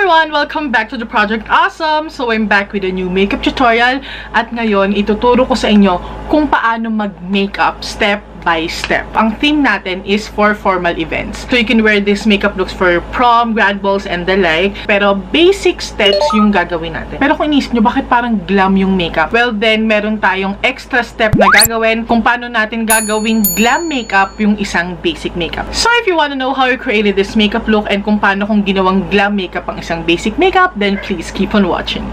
everyone! Welcome back to the Project Awesome! So I'm back with a new makeup tutorial at ngayon ituturo ko sa inyo kung paano mag-makeup step by step. Ang theme natin is for formal events. So you can wear this makeup looks for prom, grad balls, and the like. Pero basic steps yung gagawin natin. Pero kung inisip nyo, bakit parang glam yung makeup? Well then, meron tayong extra step na gagawin kung paano natin gagawin glam makeup yung isang basic makeup. So if you wanna know how I created this makeup look and kung paano kung ginawang glam makeup ang isang basic makeup, then please keep on watching.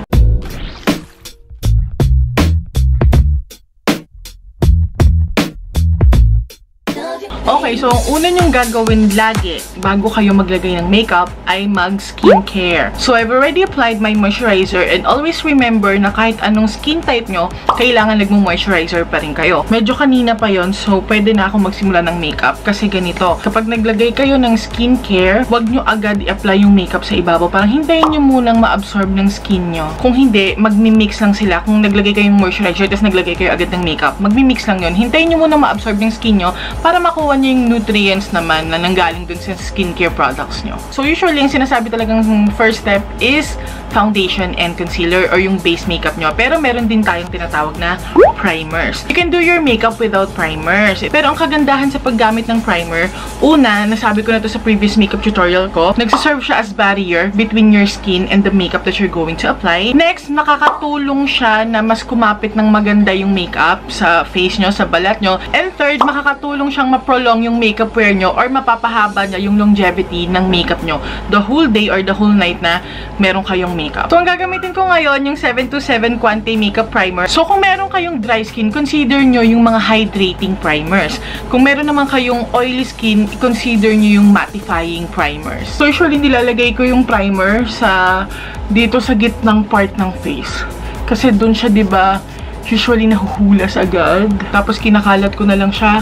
Okay, so ang una nyong gagawin lagi bago kayo maglagay ng makeup ay mag-skincare. So I've already applied my moisturizer and always remember na kahit anong skin type nyo, kailangan nagmo-moisturizer pa rin kayo. Medyo kanina pa yon, so pwede na ako magsimula ng makeup kasi ganito. Kapag naglagay kayo ng skincare, wag nyo agad i-apply yung makeup sa ibabaw. Parang hintayin nyo munang ma-absorb ng skin nyo. Kung hindi, magmi-mix lang sila. Kung naglagay kayong moisturizer tapos naglagay kayo agad ng makeup, magmi-mix lang yun. Hintayin nyo munang ma-absorb ng skin nyo para makuha nyo yung nutrients naman na nanggaling dun sa skincare products nyo. So usually, yung sinasabi talagang first step is foundation and concealer or yung base makeup nyo. Pero meron din tayong tinatawag na primers. You can do your makeup without primers. Pero ang kagandahan sa paggamit ng primer, una, nasabi ko na to sa previous makeup tutorial ko, nagsaserve siya as barrier between your skin and the makeup that you're going to apply. Next, nakakatulong siya na mas kumapit ng maganda yung makeup sa face nyo, sa balat nyo. And third, makakatulong siyang ma-prolong yung makeup wear nyo or mapapahaba niya yung longevity ng makeup nyo the whole day or the whole night na meron kayong makeup. So, ang gagamitin ko ngayon yung 727 Quante Makeup Primer. So, kung meron kayong dry skin, consider nyo yung mga hydrating primers. Kung meron naman kayong oily skin, consider nyo yung mattifying primers. So, usually nilalagay ko yung primer dito sa gitnang part ng face. Kasi dun siya, diba, usually nahuhulas agad. Tapos, kinakalat ko na lang siya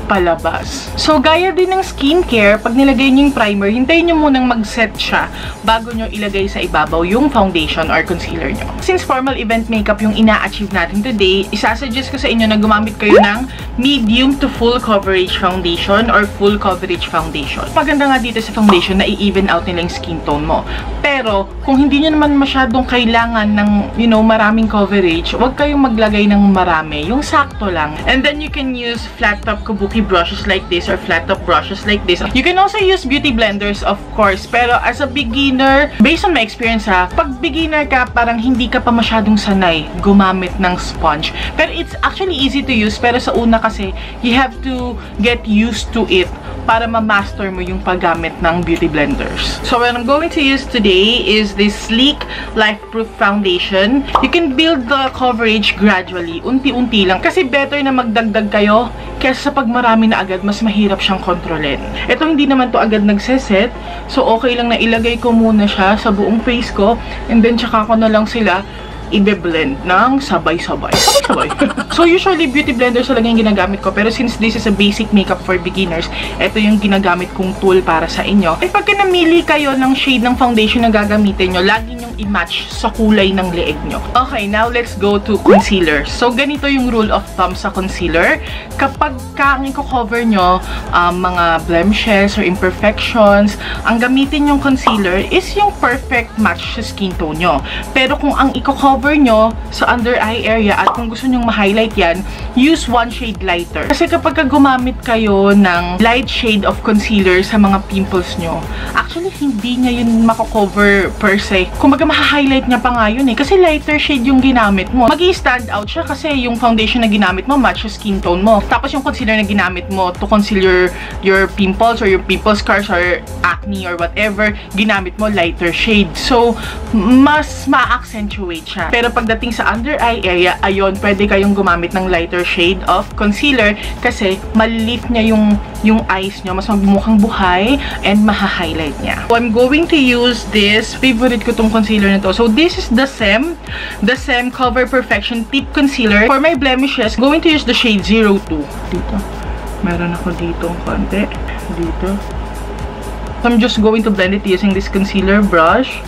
palabas. So, gaya din ng skincare, pag nilagay nyo yung primer, hintayin nyo munang mag-set siya bago nyo ilagay sa ibabaw yung foundation or concealer nyo. Since formal event makeup yung ina-achieve natin today, isasuggest ko sa inyo na gumamit kayo ng medium to full coverage foundation or full coverage foundation. Maganda nga dito sa foundation na i-even out nila yung skin tone mo. Pero, kung hindi nyo naman masyadong kailangan ng, maraming coverage, huwag kayong maglagay ng marami. Yung sakto lang. And then, you can use flat top kabuki brushes like this or flat top brushes like this. You can also use beauty blenders, of course. Pero as a beginner, based on my experience pag beginner ka, parang hindi ka pa masyadong sanay gumamit ng sponge. Pero it's actually easy to use. Pero sa una kasi, you have to get used to it para ma-master mo yung paggamit ng beauty blenders. So what I'm going to use today is this Sleek Life Proof Foundation. You can build the coverage gradually, unti-unti lang. Kasi better na magdagdag kayo kaysa sa pag marami na agad, mas mahirap siyang kontrolin. Ito hindi naman to agad nagseset. So okay lang na ilagay ko muna siya sa buong face ko and then tsaka ko na lang sila i-blend ng sabay-sabay. So, usually, beauty blenders talaga yung ginagamit ko. Pero since this is a basic makeup for beginners, ito yung ginagamit kong tool para sa inyo. Eh, pagka namili kayo ng shade ng foundation na gagamitin nyo, lagi nyong i-match sa kulay ng leeg nyo. Okay, now let's go to concealer. So, ganito yung rule of thumb sa concealer. Kapag ang i-cover nyo, mga blemishes or imperfections, ang gamitin yung concealer is yung perfect match sa skin tone nyo. Pero kung ang i-cover nyo sa under eye area at kung gusto nyong ma-highlight yan, use one shade lighter. Kasi kapag gumamit kayo ng light shade of concealer sa mga pimples nyo, actually hindi niya yun mako-cover per se. Kumbaga ma-highlight niya pa nga yun Kasi lighter shade yung ginamit mo. Mag-i-stand out siya kasi yung foundation na ginamit mo match yung skin tone mo. Tapos yung concealer na ginamit mo to conceal your pimples or your pimple scars or acne or whatever, ginamit mo lighter shade. So, mas ma-accentuate siya. Pero pagdating sa under eye area, ayun, pwede kayong gumamit ng lighter shade of concealer kasi malilift niya yung eyes nyo, mas magmukhang buhay and maha-highlight niya. So, I'm going to use this. Favorite ko tong concealer na to. So, this is the SEM Cover Perfection Tip Concealer. For my blemishes, going to use the shade 02. Dito. Meron ako dito konti. Dito. So, I'm just going to blend it using this concealer brush.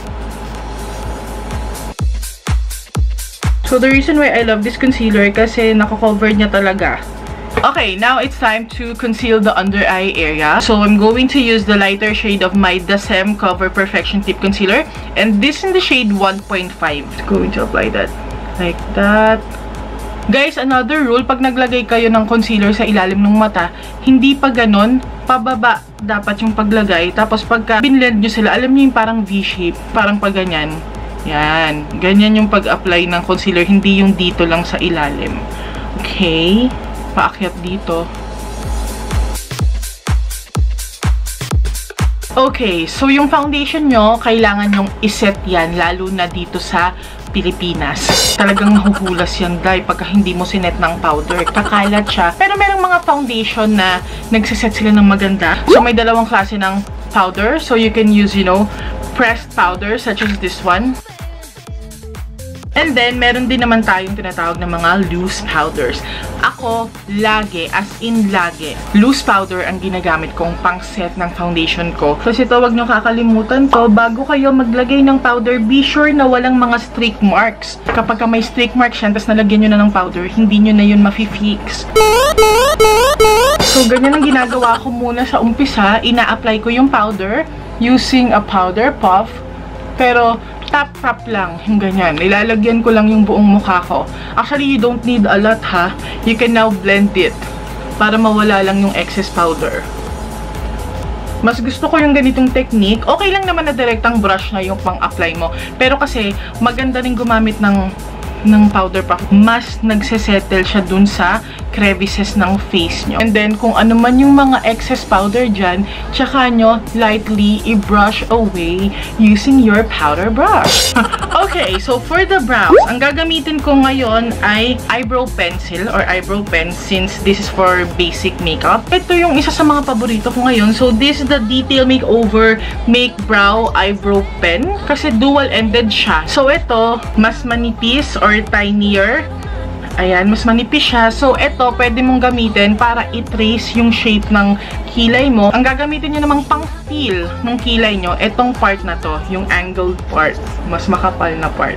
So, the reason why I love this concealer kasi nako-cover niya talaga Okay, now it's time to conceal the under eye area. So I'm going to use the lighter shade of my Dasem Cover Perfection Tip Concealer. And this in the shade 1.5. Going to apply that like that. Guys, another rule, pag naglagay kayo ng concealer sa ilalim ng mata, hindi pa ganon, pababa dapat yung paglagay. Tapos pagka binlend nyo sila, alam nyo yung parang V-shape, parang pag ganyan. Yan, ganyan yung pag-apply ng concealer, hindi yung dito lang sa ilalim. Okay, paakyat dito. Okay, so yung foundation nyo, kailangan yung iset yan, lalo na dito sa Pilipinas. Talagang nahuhulas yan, dahil pagka hindi mo sinet ng powder. Kakalat siya. Pero merong mga foundation na nagsiset sila ng maganda. So, may dalawang klase ng powder. So, you can use, you know, pressed powder such as this one. And then, meron din naman tayong tinatawag na mga loose powders. Ako, lagi, as in lagi, loose powder ang ginagamit kong pang-set ng foundation ko. Kasi ito, wag nyo kakalimutan to, bago kayo maglagay ng powder, be sure na walang mga streak marks. Kapag may streak marks yan, tapos nalagyan nyo na ng powder, hindi nyo na yun mafi-fix. So, ganyan ang ginagawa ko muna sa umpisa. Ina-apply ko yung powder using a powder puff. Pero, tap-tap lang, yung ganyan. Nilalagyan ko lang yung buong mukha ko. Actually, you don't need a lot, ha? You can now blend it para mawala lang yung excess powder. Mas gusto ko yung ganitong technique. Okay lang naman na direktang brush na yung pang-apply mo. Pero kasi, maganda rin gumamit ng powder puff. Mas nagsesettle siya dun sa crevices ng face nyo. And then, kung ano man yung mga excess powder dyan, tsaka nyo lightly i-brush away using your powder brush. Okay, so for the brows, ang gagamitin ko ngayon ay eyebrow pencil or eyebrow pen since this is for basic makeup. Ito yung isa sa mga paborito ko ngayon. So, this is the Detail Makeover Make Brow Eyebrow Pen kasi dual-ended siya. So, ito, mas manipis or tinier. Ayan, mas manipis siya. So, ito, pwede mong gamitin para i-trace yung shape ng kilay mo. Ang gagamitin nyo namang pang-feel ng kilay nyo, etong part na to, yung angled part. Mas makapal na part.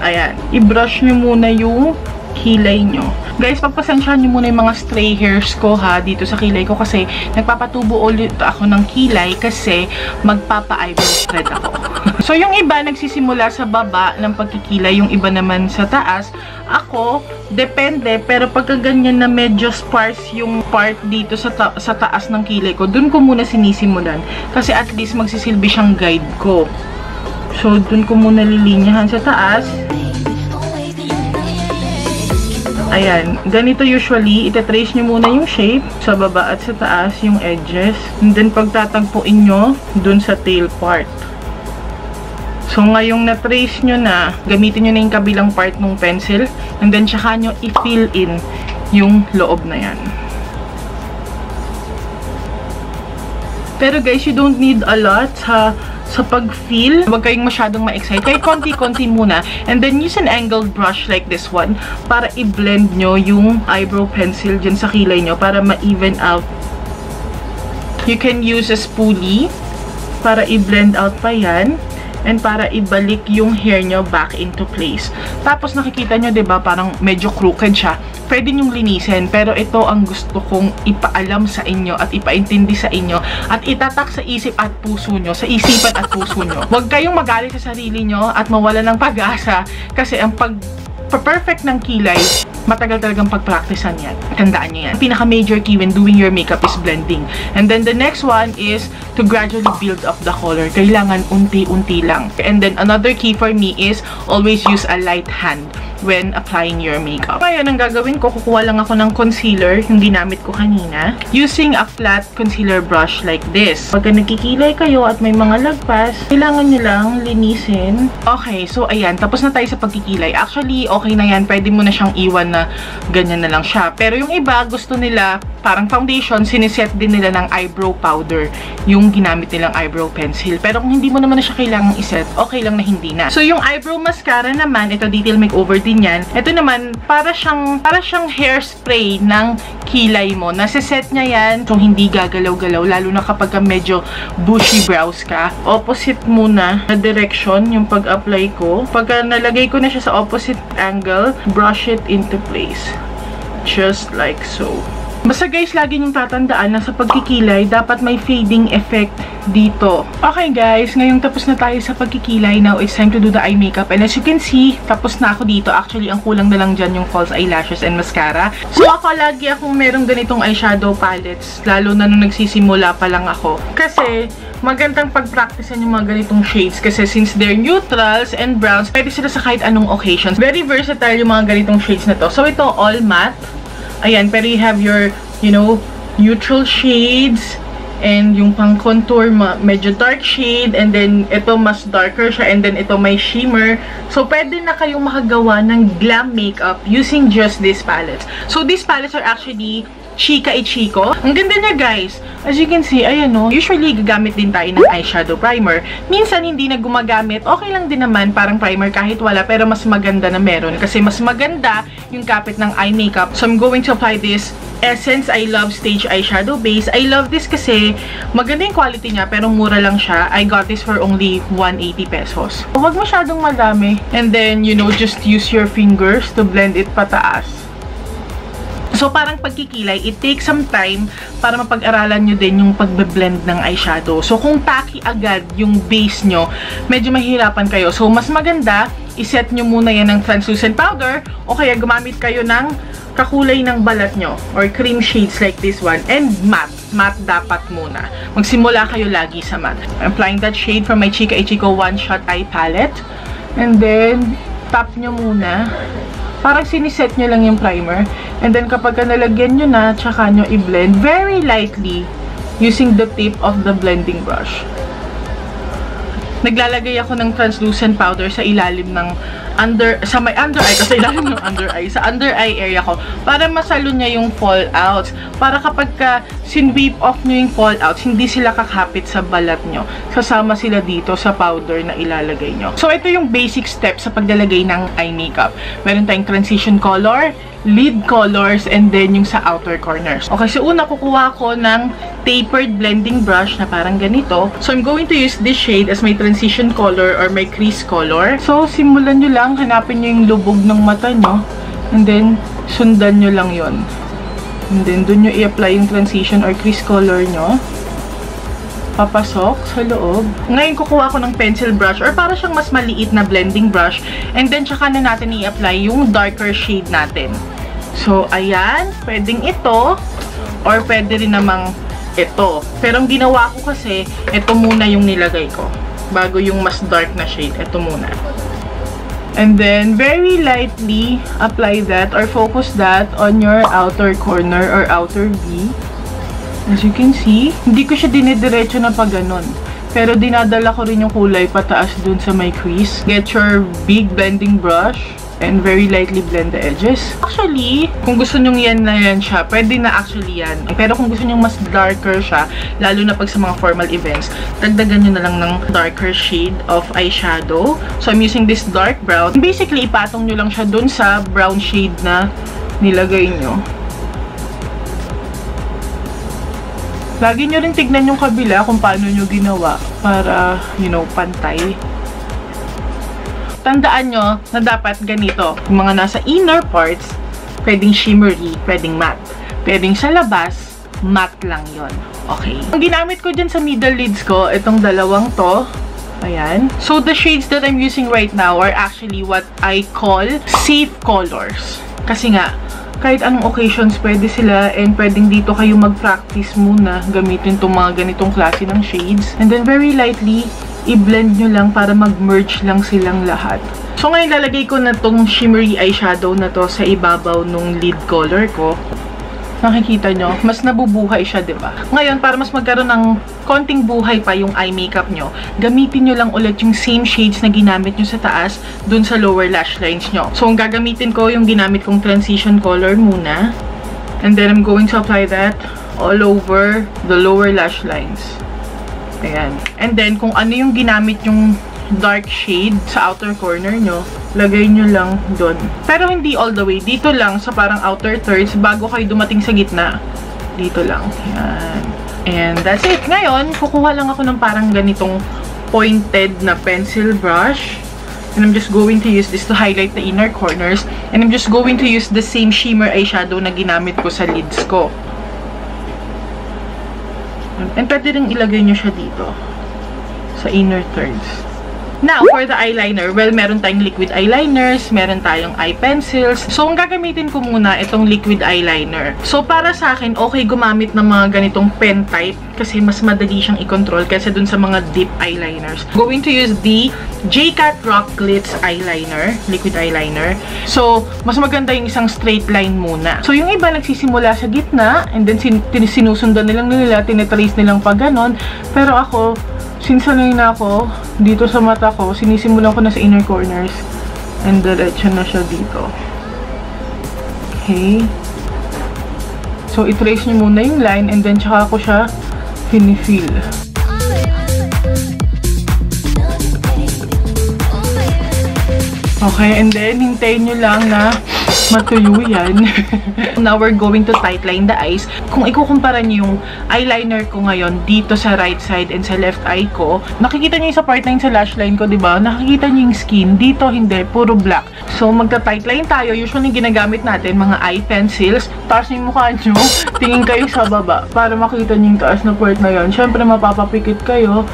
Ayan, i-brush nyo muna yung kilay nyo. Guys, pagpasensyahan nyo muna yung mga stray hairs ko ha, dito sa kilay ko kasi nagpapatubo ulit ako ng kilay kasi magpapa-eyebrow thread ako. So, yung iba nagsisimula sa baba ng pagkikilay, yung iba naman sa taas. Ako, depende, pero pagka ganyan na medyo sparse yung part dito sa taas ng kilay ko, dun ko muna sinisimulan. Kasi at least magsisilbi siyang guide ko. So, dun ko muna lilinyahan sa taas. Ayan, ganito usually, itatrace nyo muna yung shape sa baba at sa taas, yung edges. And then, pagtatagpuin nyo dun sa tail part. So, ngayong na-trace nyo na, gamitin nyo na yung kabilang part ng pencil. And then, tsaka nyo i-fill in yung loob na yan. Pero guys, you don't need a lot sa pag-feel. Huwag kayong masyadong ma-excite. Kahit konti-konti muna. And then, use an angled brush like this one para i-blend nyo yung eyebrow pencil dyan sa kilay nyo para ma-even out. You can use a spoolie para i-blend out pa yan. And para ibalik yung hair nyo back into place. Tapos nakikita nyo, diba, parang medyo crooked siya. Pwede nyong linisin. Pero ito ang gusto kong ipaalam sa inyo at ipaintindi sa inyo. At itatak sa isip at puso nyo. Sa isipan at puso nyo. Huwag kayong magalit sa sarili nyo at mawala ng pag-asa. Kasi ang perfect ng kilay, matagal talagang pag-practicean yan. Tandaan nyo yan. Pinaka-major key when doing your makeup is blending. And then the next one is to gradually build up the color. Kailangan unti-unti lang. And then another key for me is always use a light hand when applying your makeup. Ngayon, ang gagawin ko, kukuha lang ako ng concealer, yung ginamit ko kanina, using a flat concealer brush like this. Pagka nagkikilay kayo at may mga lagpas, kailangan nyo lang linisin. Okay, so ayan, tapos na tayo sa pagkikilay. Actually, okay na yan. Pwede mo na siyang iwan na ganyan na lang siya. Pero yung iba, gusto nila, parang foundation, siniset din nila ng eyebrow powder, yung ginamit nilang eyebrow pencil. Pero kung hindi mo naman na siya kailangang iset, okay lang na hindi na. So, yung eyebrow mascara naman, ito Detail Makeover din yan. Ito naman, para siyang hairspray ng kilay mo. Nasiset niya yan, so hindi gagalaw-galaw, lalo na kapag medyo bushy brows ka. Opposite muna na direction yung pag-apply ko. Pagka nalagay ko na siya sa opposite angle, brush it into place. Just like so. Basta guys, lagi niyong tatandaan na sa pagkikilay, dapat may fading effect dito. Okay guys, ngayong tapos na tayo sa pagkikilay. Now, it's time to do the eye makeup. And as you can see, tapos na ako dito. Actually, ang kulang na lang dyan yung false eyelashes and mascara. So, ako lagi akong merong ganitong eyeshadow palettes. Lalo na nung nagsisimula pa lang ako. Kasi, magandang pag-practicean yung mga ganitong shades kasi since they're neutrals and browns, pwede sila sa kahit anong occasions. Very versatile yung mga ganitong shades na to. So, ito all matte. Ayan, pero you have your, you know, neutral shades and yung pang contour, medyo dark shade, and then ito mas darker siya, and then ito may shimmer. So, pwede na kayong makagawa ng glam makeup using just these palettes. So, these palettes are actually Chika Ichiko. Ang ganda niya guys. As you can see, ayan o. Usually, gagamit din tayo ng eyeshadow primer. Minsan, hindi na gumagamit. Okay lang din naman, parang primer kahit wala. Pero mas maganda na meron. Kasi mas maganda yung kapit ng eye makeup. So, I'm going to apply this Essence I Love Stage Eyeshadow Base. I love this kasi maganda yung quality niya, pero mura lang siya. I got this for only 180 pesos. Huwag masyadong madami. And then, you know, just use your fingers to blend it pataas. So, parang pagkikilay, it takes some time para mapag-aralan nyo din yung pagbe-blend ng eyeshadow. So, kung tacky agad yung base nyo, medyo mahirapan kayo. So, mas maganda, iset nyo muna yan ng translucent powder o kaya gumamit kayo ng kakulay ng balat nyo or cream shades like this one. And matte. Matte dapat muna. Magsimula kayo lagi sa matte. I'm applying that shade from my Chika Ichiko One Shot Eye Palette. And then, tap nyo muna. Parang siniset nyo lang yung primer. And then, kapag nalagyan nyo na, tsaka nyo i-blend very lightly using the tip of the blending brush. Naglalagay ako ng translucent powder sa ilalim ng sa may under eye, kasi ilalim ng under eye, sa under eye area ko, para masalo niya yung fallouts. Para kapag sin-weep off nyo yung fallouts, hindi sila kakapit sa balat nyo. Sasama sila dito sa powder na ilalagay nyo. So, ito yung basic step sa paglalagay ng eye makeup. Meron tayong transition color, lid colors, and then yung sa outer corners. Okay, so una kukuha ko ng tapered blending brush na parang ganito. So, I'm going to use this shade as my transition color or my crease color. So, simulan nyo lang, hanapin nyo yung lubog ng mata nyo, and then, sundan nyo lang yon. And then, dun nyo i-apply yung transition or crease color nyo. Papasok sa loob. Ngayon, kukuha ko ng pencil brush or para siyang mas maliit na blending brush. And then, tsaka na natin i-apply yung darker shade natin. So, ayan. Pwedeng ito or pwede rin namang ito. Pero ang ginawa ko kasi, ito muna yung nilagay ko. Bago yung mas dark na shade, ito muna. And then, very lightly apply that or focus that on your outer corner or outer V. As you can see, hindi ko siya dinidiretso na pa ganun. Pero dinadala ko rin yung kulay pataas dun sa my crease. Get your big blending brush and very lightly blend the edges. Actually, kung gusto nyong yan na yan siya, pwede na actually yan. Pero kung gusto nyong mas darker siya, lalo na pag sa mga formal events, dagdagan nyo na lang ng darker shade of eyeshadow. So, I'm using this dark brown. Basically, ipatong nyo lang siya dun sa brown shade na nilagay nyo. Lagi nyo rin tignan yung kabila kung paano nyo ginawa para, you know, pantay. Tandaan nyo na dapat ganito. Yung mga nasa inner parts, pwedeng shimmery, pwedeng matte. Pwedeng sa labas, matte lang yon. Okay. Ang ginamit ko dyan sa middle lids ko, itong dalawang to. Ayan. So, the shades that I'm using right now are actually what I call safe colors. Kasi nga, kahit anong occasions, pwede sila, and pwedeng dito kayo mag-practice muna gamitin itong mga ganitong klase ng shades. And then, very lightly, i-blend nyo lang para mag-merge lang silang lahat. So, ngayon, lalagay ko na tong shimmery eyeshadow na to sa ibabaw nung lid color ko. Nakikita nyo, mas nabubuhay siya, diba? Ngayon, para mas magkaroon ng konting buhay pa yung eye makeup nyo, gamitin nyo lang ulit yung same shades na ginamit nyo sa taas dun sa lower lash lines nyo. So, ang gagamitin ko, yung ginamit kong transition color muna. And then, I'm going to apply that all over the lower lash lines. Ayan. And then, kung ano yung ginamit yung dark shade sa outer corner nyo, lagay nyo lang doon. Pero hindi all the way. Dito lang sa parang outer thirds bago kayo dumating sa gitna. Dito lang. Ayan. And that's it. Ngayon, kukuha lang ako ng parang ganitong pointed na pencil brush. And I'm just going to use this to highlight the inner corners. And I'm just going to use the same shimmer eyeshadow na ginamit ko sa lids ko. And pwede rin ilagay nyo siya dito. Sa inner thirds. Now, for the eyeliner, well, meron tayong liquid eyeliners, meron tayong eye pencils. So, ang gagamitin ko muna itong liquid eyeliner. So, para sa akin, okay gumamit ng mga ganitong pen type kasi mas madali siyang i-control kaysa dun sa mga deep eyeliners. Going to use the JCat Rock Glitz eyeliner, liquid eyeliner. So, mas maganda yung isang straight line muna. So, yung iba nagsisimula sa gitna and then sinusundan nilang nila, tinitrace nilang pag ganon. Pero ako, sinsanay na ako dito sa mata ko, sinisimulan ko na sa inner corners and diretso na siya dito. Okay. So, i-trace nyo muna yung line and then tsaka ko siya fini-fill. Okay, and then hintayin nyo lang na matuyo yan. Now, we're going to tightline the eyes. Kung ikukumpara nyo yung eyeliner ko ngayon dito sa right side and sa left eye ko, nakikita nyo yung sa part na yung sa lash line ko, diba? Nakikita nyo yung skin. Dito, hindi. Puro black. So, magta-tightline tayo. Usually, ginagamit natin mga eye pencils. Taas nyo yung mukha nyo. Tingin kayo sa baba para makita nyo yung taas na part na yun. Siyempre, mapapapikit kayo.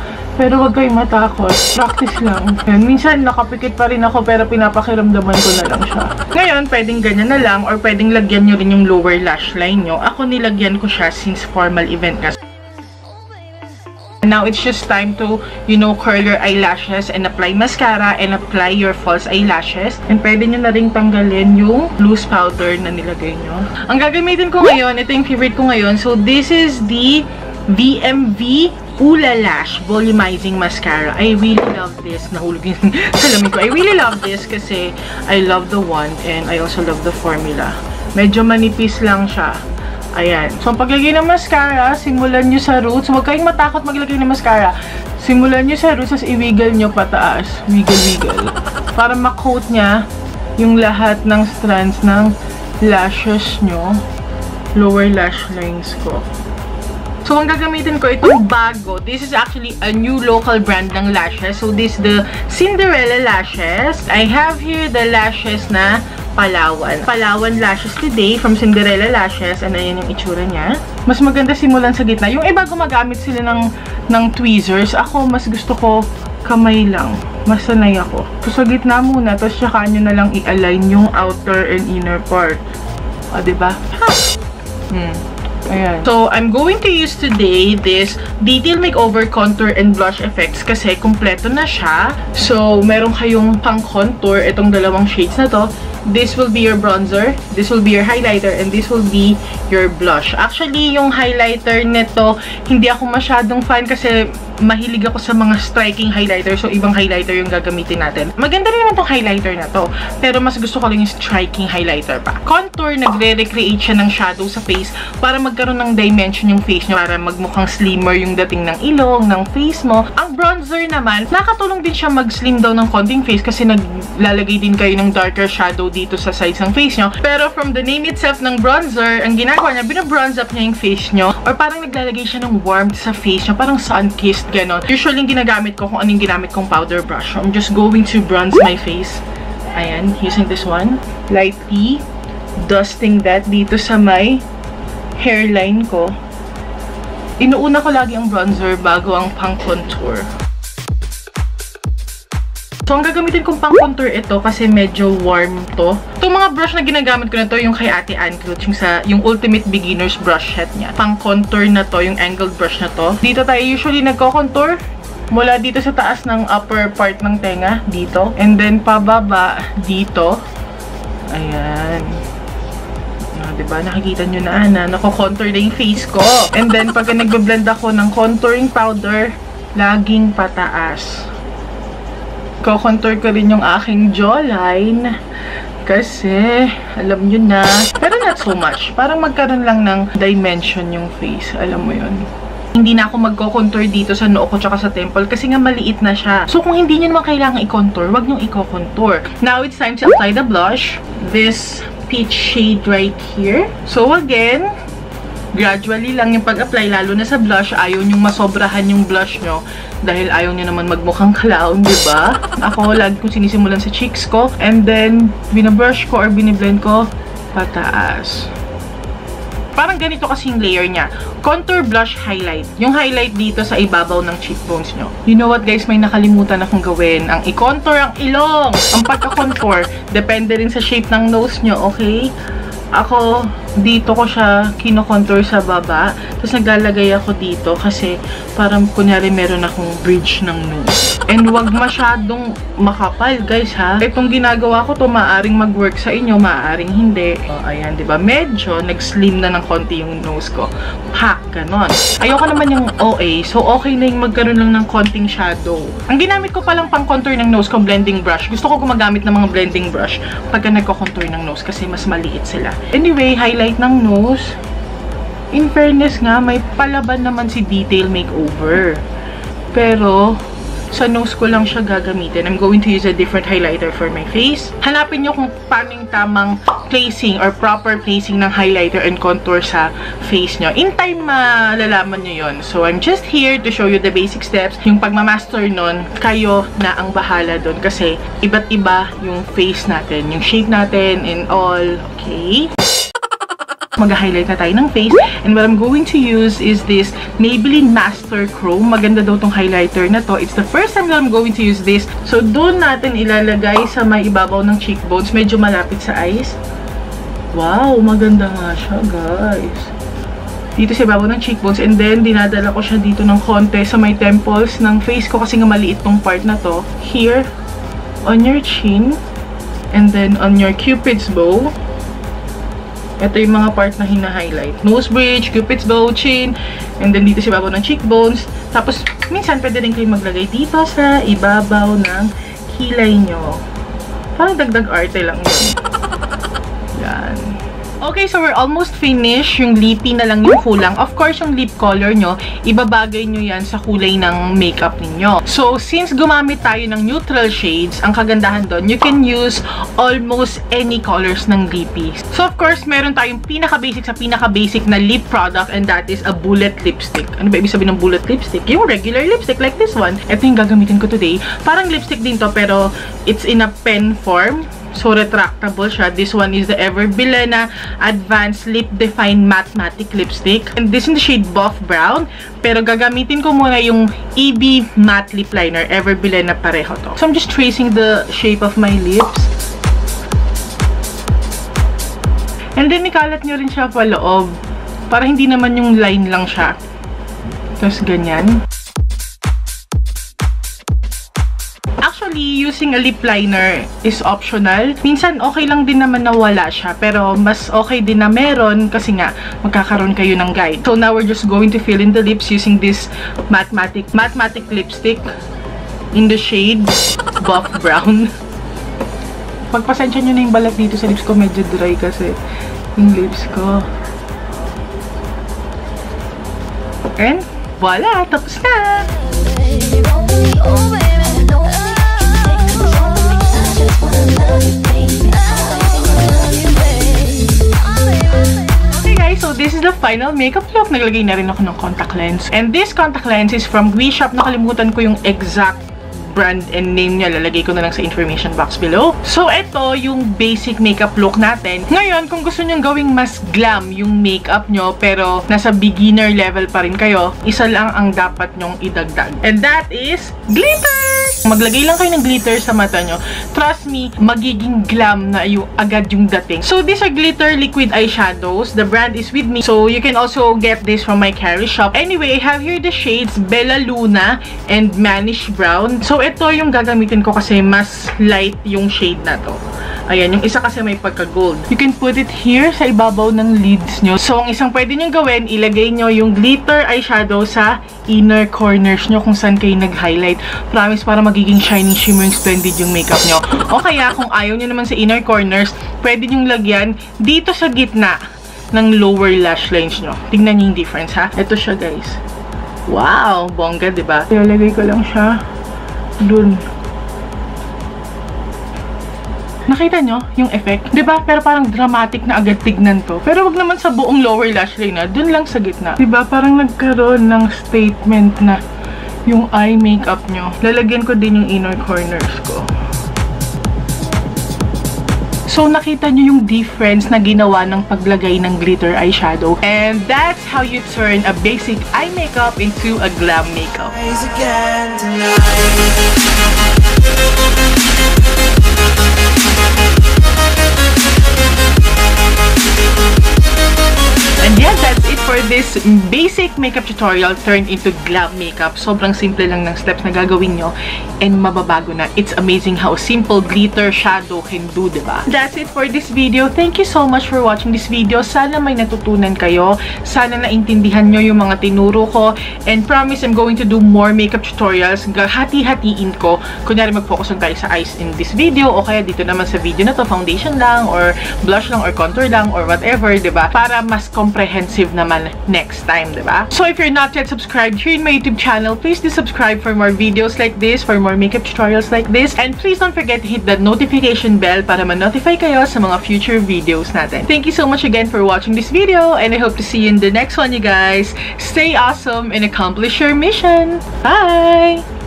Pero wag kayong matakot. Practice lang. Yan. Minsan, nakapikit pa rin ako pero pinapakiramdaman ko na lang siya. Ngayon, pwedeng ganyan na lang or pwedeng lagyan nyo rin yung lower lash line nyo. Ako nilagyan ko siya since formal event ka. Now, it's just time to, you know, curl your eyelashes and apply mascara and apply your false eyelashes. And pwede nyo na rin tanggalin yung loose powder na nilagay nyo. Ang gagamitin ko ngayon, ito yung favorite ko ngayon. So, this is the VMV Ulalash Volumizing Mascara. I really love this. Nahulog yung salamin ko. I really love this kasi I love the wand and I also love the formula. Medyo manipis lang siya. Ayan. So, ang paglagay ng mascara, simulan nyo sa roots. Huwag kayong matakot maglagay ng mascara. Simulan nyo sa roots, as i-wiggle nyo pataas. Wiggle. Para ma-coat niya yung lahat ng strands ng lashes nyo. Lower lash lines ko. So, ang gagamitin ko, itong bago. This is actually a new local brand ng lashes. So, this is the Cinderella lashes. I have here the lashes na Palawan. Palawan lashes today from Cinderella Lashes. And ayan yung itsura niya. Mas maganda simulan sa gitna. Yung iba gumagamit sila ng tweezers. Ako, mas gusto ko kamay lang. Mas sanay ako. So, sa gitna muna. Tapos, saka nyo na lang i-align yung outer and inner part. O, diba? Ha! Ayan. So, I'm going to use today this Detail Makeover Contour and Blush Effects kasi kumpleto na siya. So, meron kayong pang-contour itong dalawang shades na to. This will be your bronzer, this will be your highlighter, and this will be your blush. Actually, yung highlighter nito, hindi ako masyadong fan kasi mahilig ako sa mga striking highlighter. So, ibang highlighter yung gagamitin natin. Maganda rin naman tong highlighter na to. Pero mas gusto ko lang yung striking highlighter pa. Contour, nagre-recreate siya ng shadow sa face para magkaroon ng dimension yung face nyo. Para magmukhang slimmer yung dating ng ilong, ng face mo. Ang bronzer naman, nakatulong din siya mag-slim down ng konting face kasi naglalagay din kayo ng darker shadow dito sa sides ng face nyo. Pero from the name itself ng bronzer, ang ginagawa niya, binabronze up niya yung face nyo. Or parang naglalagay siya ng warmth sa face nyo. Parang sun-kissed, ganon. Usually, ginagamit ko kung anong ginamit kong powder brush. So, I'm just going to bronze my face. Ayan, using this one. Lightly dusting that dito sa my hairline ko. Inuuna ko lagi ang bronzer bago ang pang-contour. So, ang gagamitin kong pang-contour ito kasi medyo warm to. Itong mga brush na ginagamit ko na to, yung kay Ate Ann Cloth, yung Ultimate Beginner's Brush Set niya. Pang-contour na to, yung angled brush na to. Dito tayo usually nagko-contour. Mula dito sa taas ng upper part ng tenga, dito. And then, pababa, dito. Ayan. Diba? Nakikita nyo na nako-contour na yung face ko. And then, pagka nagbe-blend ako ng contouring powder, laging pataas. Ko-contour ko rin yung aking jawline. Kasi, alam nyo na. Pero not so much. Parang magkaroon lang ng dimension yung face. Alam mo yun. Hindi na ako magko-contour dito sa noo ko tsaka sa temple kasi nga maliit na siya. So, kung hindi nyo naman kailangan i-contour, wag nyo i-contour. Now, it's time to apply the blush. This peach shade right here. So, again, gradually lang yung pag-apply, lalo na sa blush. Ayaw nyong masobrahan yung blush nyo dahil ayaw nyo naman magmukhang clown, diba? Ako, lagi kong sinisimulan sa cheeks ko. And then, binabrush ko or biniblend ko pataas. Parang ganito kasi yung layer niya. Contour, blush, highlight. Yung highlight dito sa ibabaw ng cheekbones nyo. You know what guys, may nakalimutan akong gawin. Ang i-contour ang ilong. Ang pagka-contour, depende rin sa shape ng nose nyo, okay? Ako, dito ko siya kino-contour sa baba. Tapos naglalagay ako dito kasi parang kunyari meron akong bridge ng nose. And wag masyadong makapal, guys, ha? Itong ginagawa ko to, maaaring mag-work sa inyo, maaaring hindi. Ayan, diba? Medyo nag-slim na ng konti yung nose ko. Ha, ganon. Ayoko naman yung OA, so okay na yung magkaroon lang ng konting shadow. Ang ginamit ko palang pang contour ng nose ko, blending brush. Gusto ko gumagamit ng mga blending brush pagka nagko-contour ng nose kasi mas maliit sila. Anyway, highlight ng nose. In fairness nga, may palaban naman si Detail Makeover. Pero sa nose ko lang siya gagamitin. I'm going to use a different highlighter for my face. Hanapin nyo kung paano yung tamang placing or proper placing ng highlighter and contour sa face nyo. In time, malalaman nyo yun. So, I'm just here to show you the basic steps. Yung pagmamaster nun, kayo na ang bahala dun. Kasi, iba't iba yung face natin. Yung shape natin and all. Okay? Mag-highlight na tayo ng face. And what I'm going to use is this Maybelline Master Chrome. Maganda daw tong highlighter na to. It's the first time that I'm going to use this. So, doon natin ilalagay sa may ibabaw ng cheekbones. Medyo malapit sa eyes. Wow, maganda nga siya, guys. Dito sa ibabaw ng cheekbones. And then, dinadala ko siya dito ng konti sa may temples ng face ko kasi nga maliit tong part na to. Here, on your chin. And then, on your Cupid's bow. Ito yung mga part na hina-highlight. Nose bridge, Cupid's bow, chin, and then dito sa ibabaw ng cheekbones. Tapos, minsan pwede rin kayo maglagay dito sa ibabaw ng kilay nyo. Parang dagdag arte lang yun. Yan. Okay, so we're almost finished. Yung lippy na lang yung kulang. Of course, yung lip color nyo, ibabagay nyo yan sa kulay ng makeup ninyo. So, since gumamit tayo ng neutral shades, ang kagandahan doon, you can use almost any colors ng lippy. So, of course, meron tayong pinaka-basic sa pinaka-basic na lip product and that is a bullet lipstick. Ano ba ibig sabihin ng bullet lipstick? Yung regular lipstick like this one. Ito yung gagamitin ko today. Parang lipstick din to, pero it's in a pen form. So, retractable siya. This one is the Everbilena Advanced Lip Define Matte Lipstick. And this is the shade Buff Brown. Pero gagamitin ko muna yung EB Matte Lip Liner. Everbilena pareho to. So, I'm just tracing the shape of my lips. And then, ikalat nyo rin siya paloob. Para hindi naman yung line lang siya. Tapos, ganyan. Actually, using a lip liner is optional. Minsan, okay lang din naman na wala siya. Pero, mas okay din na meron kasi nga, magkakaroon kayo ng guide. So, now we're just going to fill in the lips using this matte lipstick in the shade Buff Brown. Pagpasensya nyo na yung balat dito sa lips ko. Medyo dry kasi yung lips ko. And, voila! Tapos na! Okay guys, so this is the final makeup look. Naglagay na rin ako ng contact lens. And this contact lens is from Guishop. Nakalimutan ko yung exact brand and name niya. Lalagay ko na lang sa information box below. So, ito yung basic makeup look natin. Ngayon, kung gusto nyong gawing mas glam yung makeup nyo, pero nasa beginner level pa rin kayo, isa lang ang dapat nyong idagdag. And that is glitter! Maglagay lang kayo ng glitter sa mata nyo. Trust me, magiging glam na agad yung dating. So, these are glitter liquid eyeshadows. The brand is with me. So, you can also get this from my Carry shop. Anyway, I have here the shades Bella Luna and Manish Brown. So, ito yung gagamitin ko kasi mas light yung shade na to. Ayan, yung isa kasi may pagka-gold. You can put it here sa ibabaw ng lids nyo. So, ang isang pwede nyo gawin, ilagay nyo yung glitter eyeshadow sa inner corners nyo kung saan kayo nag-highlight. Promise, para magiging shining, shimmering, splendid yung makeup nyo. O kaya, kung ayaw nyo naman sa inner corners, pwede nyo lagyan dito sa gitna ng lower lash lines nyo. Tingnan nyo yung difference, ha? Ito siya, guys. Wow! Bongga, diba? Ilalagay ko lang siya dun. Nakita nyo yung effect? Diba? Pero parang dramatic na agad tignan to. Pero wag naman sa buong lower lash line na. Dun lang sa gitna. Diba? Parang nagkaroon ng statement na yung eye makeup nyo. Lalagyan ko din yung inner corners ko. So, nakita nyo yung difference na ginawa ng paglagay ng glitter eyeshadow. And that's how you turn a basic eye makeup into a glam makeup. And yeah, that's it for this basic makeup tutorial turned into glam makeup. Sobrang simple lang ng steps na gagawin nyo and mababago na. It's amazing how simple glitter shadow can do, diba? That's it for this video. Thank you so much for watching this video. Sana may natutunan kayo. Sana naintindihan nyo yung mga tinuro ko. And promise, I'm going to do more makeup tutorials. Hati-hatiin ko. Kunyari, mag-focus tayo sa eyes in this video o kaya dito naman sa video na to, foundation lang or blush lang or contour lang or whatever, diba? Para mas comprehensive naman next time, diba? So if you're not yet subscribed here in my YouTube channel, please do subscribe for more videos like this, for more makeup tutorials like this, and please don't forget to hit that notification bell para ma-notify kayo sa mga future videos natin. Thank you so much again for watching this video, and I hope to see you in the next one, you guys. Stay awesome and accomplish your mission. Bye!